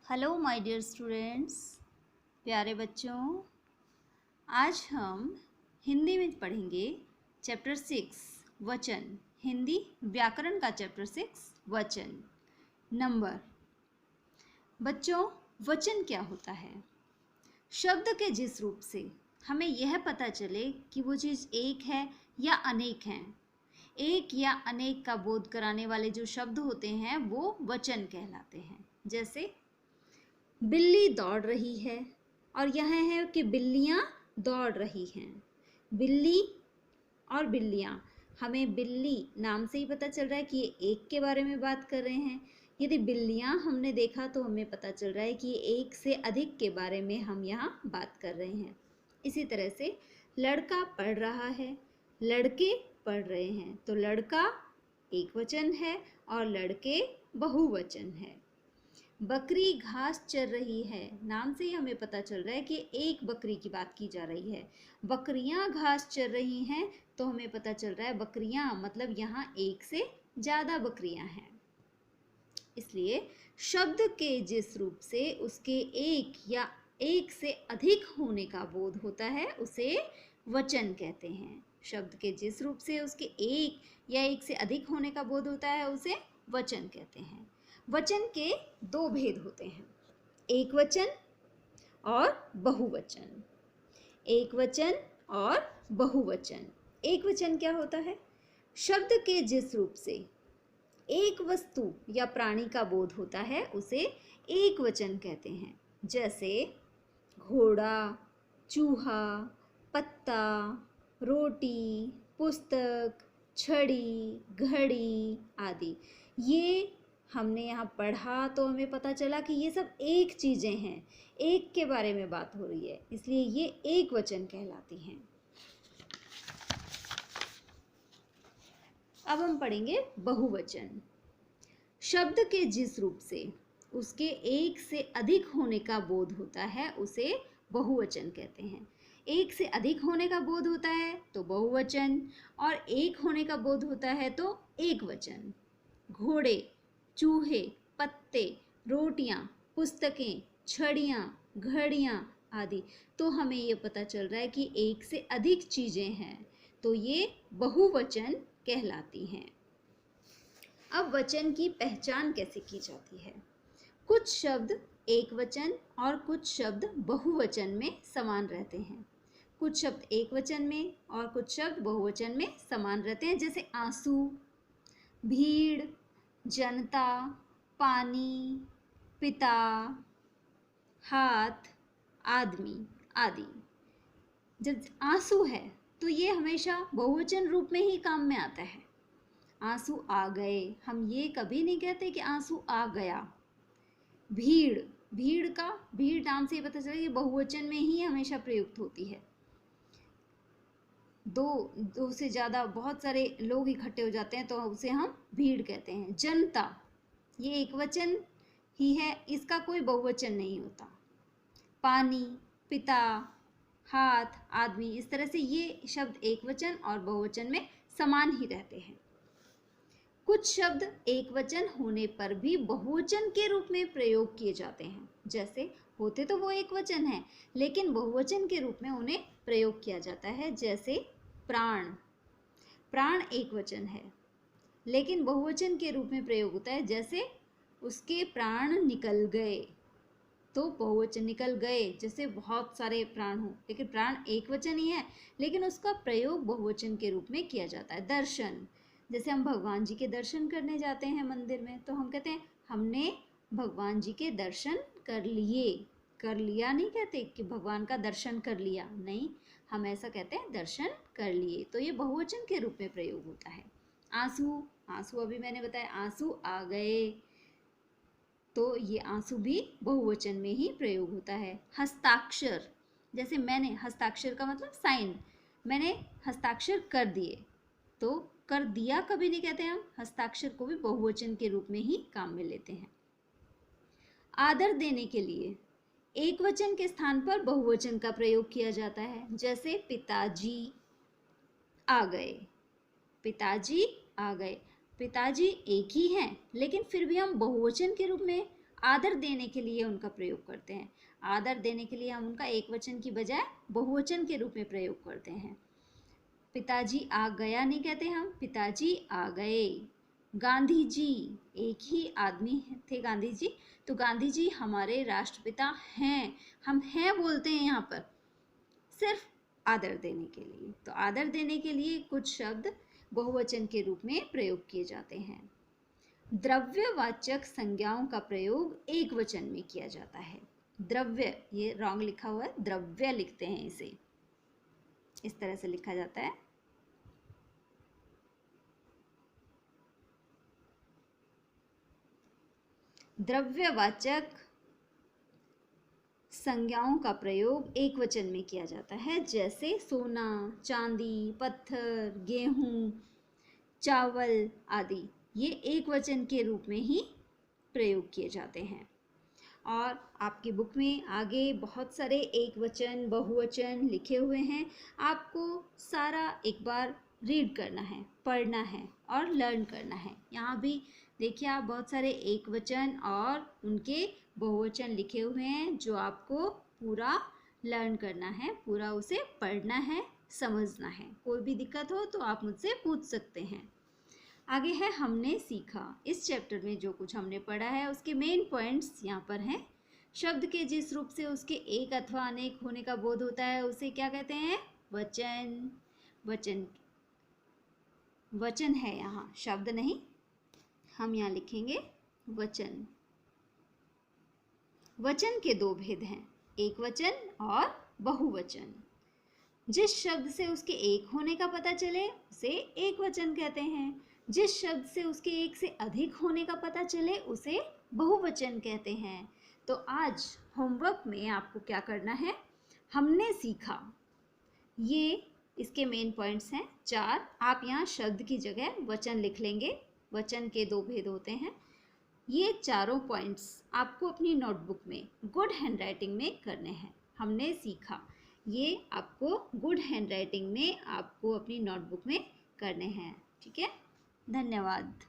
Hello my dear students, प्यारे बच्चों। आज हम हिंदी में पढ़ेंगे चैप्टर 6 वचन। हिंदी व्याकरण का चैप्टर 6 वचन। नंबर। बच्चों, वचन क्या होता है? शब्द के जिस रूप से हमें यह पता चले कि वो चीज़ एक है या अनेक हैं, एक या अनेक का बोध कराने वाले जो शब्द होते हैं वो वचन कहलाते हैं। जैसे बिल्ली दौड़ रही है, और यह है कि बिल्लियाँ दौड़ रही हैं। बिल्ली और बिल्लियाँ, हमें बिल्ली नाम से ही पता चल रहा है कि ये एक के बारे में बात कर रहे हैं। यदि बिल्लियाँ हमने देखा तो हमें पता चल रहा है कि एक से अधिक के बारे में हम यहाँ बात कर रहे हैं। इसी तरह से लड़का पढ़ रहा है, लड़के पढ़ रहे हैं, तो लड़का एक वचन है और लड़के बहुवचन है। बकरी घास चर रही है, नाम से ही हमें पता चल रहा है कि एक बकरी की बात की जा रही है। बकरियां घास चर रही हैं, तो हमें पता चल रहा है बकरियां मतलब यहाँ एक से ज़्यादा बकरियां हैं। इसलिए शब्द के जिस रूप से उसके एक या एक से अधिक होने का बोध होता है उसे वचन कहते हैं। शब्द के जिस रूप से उसके एक या एक से अधिक होने का बोध होता है उसे वचन कहते हैं। वचन के दो भेद होते हैं, एक वचन और बहुवचन। एक वचन और बहुवचन। एक वचन क्या होता है? शब्द के जिस रूप से एक वस्तु या प्राणी का बोध होता है उसे एक वचन कहते हैं। जैसे घोड़ा, चूहा, पत्ता, रोटी, पुस्तक, छड़ी, घड़ी आदि। ये हमने यहाँ पढ़ा तो हमें पता चला कि ये सब एक चीज़ें हैं, एक के बारे में बात हो रही है, इसलिए ये एक वचन कहलाती हैं। अब हम पढ़ेंगे बहुवचन। शब्द के जिस रूप से उसके एक से अधिक होने का बोध होता है उसे बहुवचन कहते हैं। एक से अधिक होने का बोध होता है तो बहुवचन, और एक होने का बोध होता है तो एक वचन। घोड़े, चूहे, पत्ते, रोटियां, पुस्तकें, छड़ियाँ, घड़ियाँ आदि, तो हमें ये पता चल रहा है कि एक से अधिक चीज़ें हैं, तो ये बहुवचन कहलाती हैं। अब वचन की पहचान कैसे की जाती है? कुछ शब्द एक वचन और कुछ शब्द बहुवचन में समान रहते हैं। कुछ शब्द एक वचन में और कुछ शब्द बहुवचन में समान रहते हैं। जैसे आंसू, भीड़, जनता, पानी, पिता, हाथ, आदमी आदि। जब आंसू है तो ये हमेशा बहुवचन रूप में ही काम में आता है। आंसू आ गए, हम ये कभी नहीं कहते कि आंसू आ गया। भीड़, भीड़ नाम से ही पता चला कि बहुवचन में ही हमेशा प्रयुक्त होती है। दो से ज़्यादा बहुत सारे लोग इकट्ठे हो जाते हैं तो उसे हम भीड़ कहते हैं। जनता, ये एक वचन ही है, इसका कोई बहुवचन नहीं होता। पानी, पिता, हाथ, आदमी, इस तरह से ये शब्द एक वचन और बहुवचन में समान ही रहते हैं। कुछ शब्द एक वचन होने पर भी बहुवचन के रूप में प्रयोग किए जाते हैं। जैसे होते तो वो एक वचन है लेकिन बहुवचन के रूप में उन्हें प्रयोग किया जाता है। जैसे प्राण, प्राण एक वचन है लेकिन बहुवचन के रूप में प्रयोग होता है। जैसे उसके प्राण निकल गए, तो बहुवचन निकल गए, जैसे बहुत सारे प्राण हो, लेकिन प्राण एक वचन ही है लेकिन उसका प्रयोग बहुवचन के रूप में किया जाता है। दर्शन, जैसे हम भगवान जी के दर्शन करने जाते हैं मंदिर में तो हम कहते हैं हमने भगवान जी के दर्शन कर लिए। कर लिया नहीं कहते कि भगवान का दर्शन कर लिया, नहीं, हम ऐसा कहते हैं दर्शन कर लिए, तो ये बहुवचन के रूप में प्रयोग होता है। आंसू, आंसू अभी मैंने बताया आंसू आ गए, तो ये आंसू भी बहुवचन में ही प्रयोग होता है। हस्ताक्षर, जैसे मैंने, हस्ताक्षर का मतलब साइन, मैंने हस्ताक्षर कर दिए, तो कर दिया कभी नहीं कहते हम, हस्ताक्षर को भी बहुवचन के रूप में ही काम में लेते हैं। आदर देने के लिए एक वचन के स्थान पर बहुवचन का प्रयोग किया जाता है। जैसे पिताजी आ गए, पिताजी आ गए, पिताजी एक ही हैं लेकिन फिर भी हम बहुवचन के रूप में आदर देने के लिए उनका प्रयोग करते हैं। आदर देने के लिए हम उनका एक वचन की बजाय बहुवचन के रूप में प्रयोग करते हैं। पिताजी आ गया नहीं कहते हम, पिताजी आ गए। गांधी जी, एक ही आदमी थे गांधी जी, तो गांधी जी हमारे राष्ट्रपिता हैं। हम हैं बोलते हैं यहाँ पर सिर्फ आदर देने के लिए। तो आदर देने के लिए कुछ शब्द बहुवचन के रूप में प्रयोग किए जाते हैं। द्रव्यवाचक संज्ञाओं का प्रयोग एक वचन में किया जाता है। द्रव्य, ये रॉन्ग लिखा हुआ है, द्रव्य लिखते हैं इसे, इस तरह से लिखा जाता है। द्रव्यवाचक संज्ञाओं का प्रयोग एक वचन में किया जाता है, जैसे सोना, चांदी, पत्थर, गेहूं, चावल आदि। ये एक वचन के रूप में ही प्रयोग किए जाते हैं। और आपकी बुक में आगे बहुत सारे एक वचन, बहुवचन लिखे हुए हैं। आपको सारा एक बार रीड करना है, पढ़ना है और लर्न करना है। यहाँ भी देखिए आप बहुत सारे एक वचन और उनके बहुवचन लिखे हुए हैं, जो आपको पूरा लर्न करना है, पूरा उसे पढ़ना है, समझना है। कोई भी दिक्कत हो तो आप मुझसे पूछ सकते हैं। आगे है हमने सीखा। इस चैप्टर में जो कुछ हमने पढ़ा है उसके मेन पॉइंट्स यहाँ पर हैं। शब्द के जिस रूप से उसके एक अथवा अनेक होने का बोध होता है उसे क्या कहते हैं? वचन। वचन, वचन है यहाँ, शब्द नहीं। हम यहाँ लिखेंगे वचन। वचन के दो भेद हैं, एक वचन और बहुवचन। जिस शब्द से उसके एक होने का पता चले उसे एक वचन कहते हैं। जिस शब्द से उसके एक से अधिक होने का पता चले उसे बहुवचन कहते हैं। तो आज होमवर्क में आपको क्या करना है? हमने सीखा, ये इसके मेन पॉइंट्स हैं 4। आप यहाँ शब्द की जगह वचन लिख लेंगे। वचन के दो भेद होते हैं। ये चारों पॉइंट्स आपको अपनी नोटबुक में गुड हैंडराइटिंग में करने हैं। हमने सीखा, ये आपको गुड हैंडराइटिंग में आपको अपनी नोटबुक में करने हैं। ठीक है, धन्यवाद।